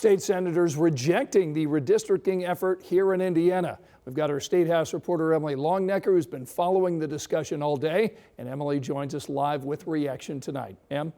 State senators rejecting the redistricting effort here in Indiana. We've got our State House reporter Emily Longnecker, who's been following the discussion all day, and Emily joins us live with reaction tonight. Em?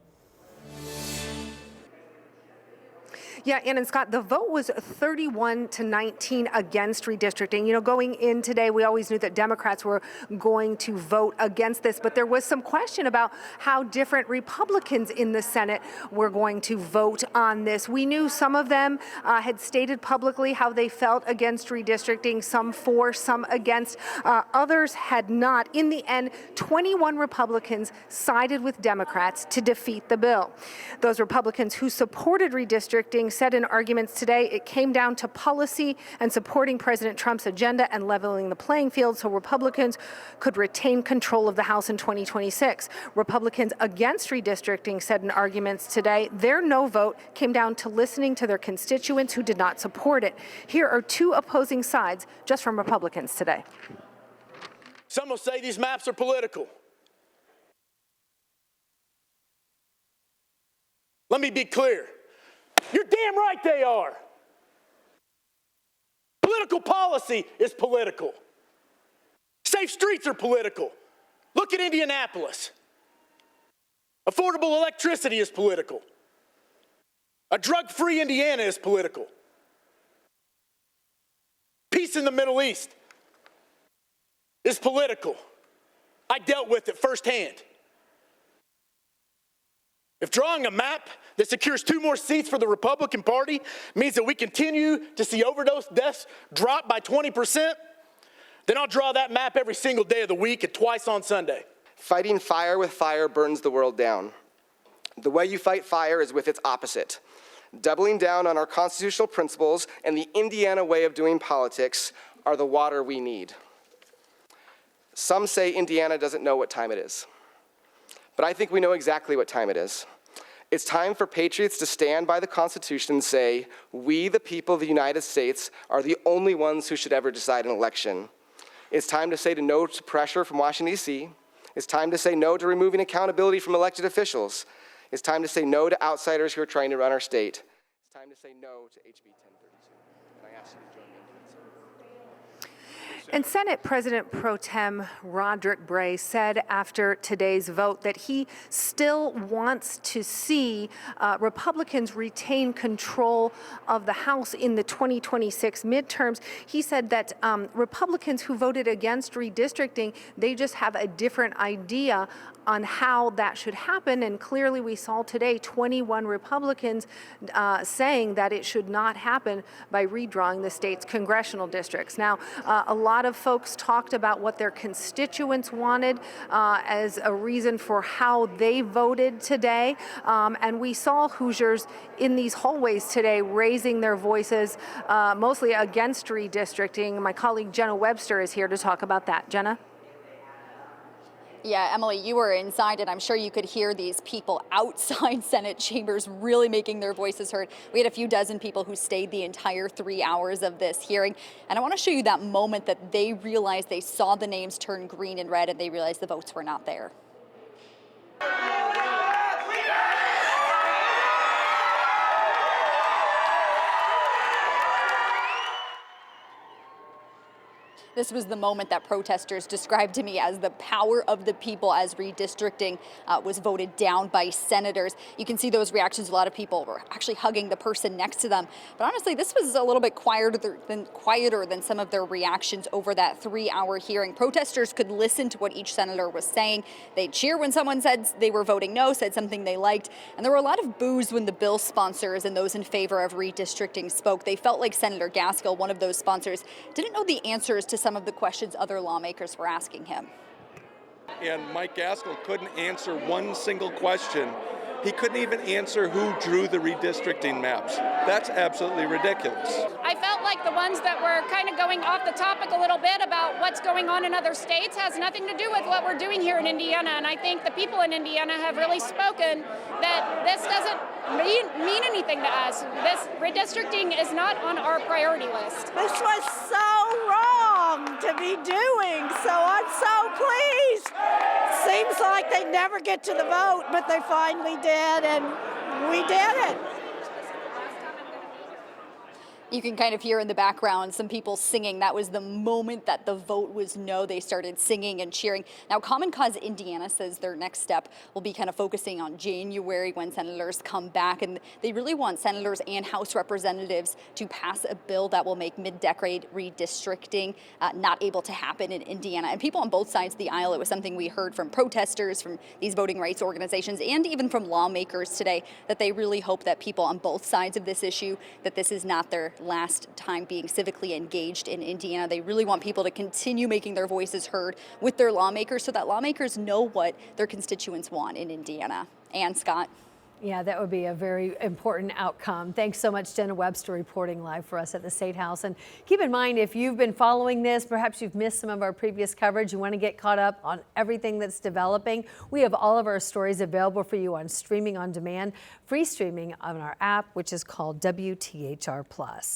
Yeah, Ann and Scott, the vote was 31-19 against redistricting. You know, going in today, we always knew that Democrats were going to vote against this, but there was some question about how different Republicans in the Senate were going to vote on this. We knew some of them had stated publicly how they felt against redistricting, some for, some against. Others had not. In the end, 21 Republicans sided with Democrats to defeat the bill. Those Republicans who supported redistricting said in arguments today it came down to policy and supporting President Trump's agenda and leveling the playing field so Republicans could retain control of the House in 2026. Republicans against redistricting said in arguments today their no vote came down to listening to their constituents who did not support it. Here are two opposing sides just from Republicans today. Some will say these maps are political. Let me be clear. You're damn right they are. Political policy is political. Safe streets are political. Look at Indianapolis. Affordable electricity is political. A drug-free Indiana is political. Peace in the Middle East is political. I dealt with it firsthand. If drawing a map that secures 2 more seats for the Republican Party means that we continue to see overdose deaths drop by 20%, then I'll draw that map every single day of the week and twice on Sunday. Fighting fire with fire burns the world down. The way you fight fire is with its opposite. Doubling down on our constitutional principles and the Indiana way of doing politics are the water we need. Some say Indiana doesn't know what time it is, but I think we know exactly what time it is. It's time for patriots to stand by the Constitution and say, we, the people of the United States, are the only ones who should ever decide an election. It's time to say no to pressure from Washington, D.C. It's time to say no to removing accountability from elected officials. It's time to say no to outsiders who are trying to run our state. It's time to say no to HB 1032. And I ask you to join me in doing so. And Senate President Pro Tem Roderick Bray said after today's vote that he still wants to see Republicans retain control of the House in the 2026 midterms. He said that Republicans who voted against redistricting, they just have a different idea on how that should happen. And clearly we saw today 21 Republicans saying that it should not happen by redrawing the state's congressional districts. Now, a lot of folks talked about what their constituents wanted as a reason for how they voted today. And we saw Hoosiers in these hallways today raising their voices, mostly against redistricting. My colleague Jenna Webster is here to talk about that. Jenna? Yeah, Emily, you were inside, and I'm sure you could hear these people outside Senate chambers really making their voices heard. We had a few dozen people who stayed the entire 3 hours of this hearing. And I want to show you that moment that they realized they saw the names turn green and red, and they realized the votes were not there. This was the moment that protesters described to me as the power of the people as redistricting was voted down by senators. You can see those reactions. A lot of people were actually hugging the person next to them. But honestly, this was a little bit quieter than some of their reactions over that 3-hour hearing. Protesters could listen to what each senator was saying. They'd cheer when someone said they were voting no, said something they liked. And there were a lot of boos when the bill sponsors and those in favor of redistricting spoke. They felt like Senator Gaskill, one of those sponsors, didn't know the answers to some of the questions other lawmakers were asking him. And Mike Gaskill couldn't answer one single question. He couldn't even answer who drew the redistricting maps. That's absolutely ridiculous. I felt like the ones that were kind of going off the topic a little bit about what's going on in other states has nothing to do with what we're doing here in Indiana. And I think the people in Indiana have really spoken that this doesn't mean anything to us. This redistricting is not on our priority list. This was so wrong to be doing, so I'm so pleased. Seems like they never get to the vote, but they finally did, and we did it. You can kind of hear in the background some people singing. That was the moment that the vote was no. They started singing and cheering. Now, Common Cause Indiana says their next step will be kind of focusing on January when senators come back. And they really want senators and House representatives to pass a bill that will make mid-decade redistricting not able to happen in Indiana. And people on both sides of the aisle, it was something we heard from protesters, from these voting rights organizations, and even from lawmakers today, that they really hope that people on both sides of this issue, that this is not their last time being civically engaged in Indiana. They really want people to continue making their voices heard with their lawmakers so that lawmakers know what their constituents want in Indiana. And Scott. Yeah, that would be a very important outcome. Thanks so much, Jenna Webster, reporting live for us at the State House. And keep in mind, if you've been following this, perhaps you've missed some of our previous coverage, you want to get caught up on everything that's developing, we have all of our stories available for you on streaming on demand, free streaming on our app, which is called WTHR Plus.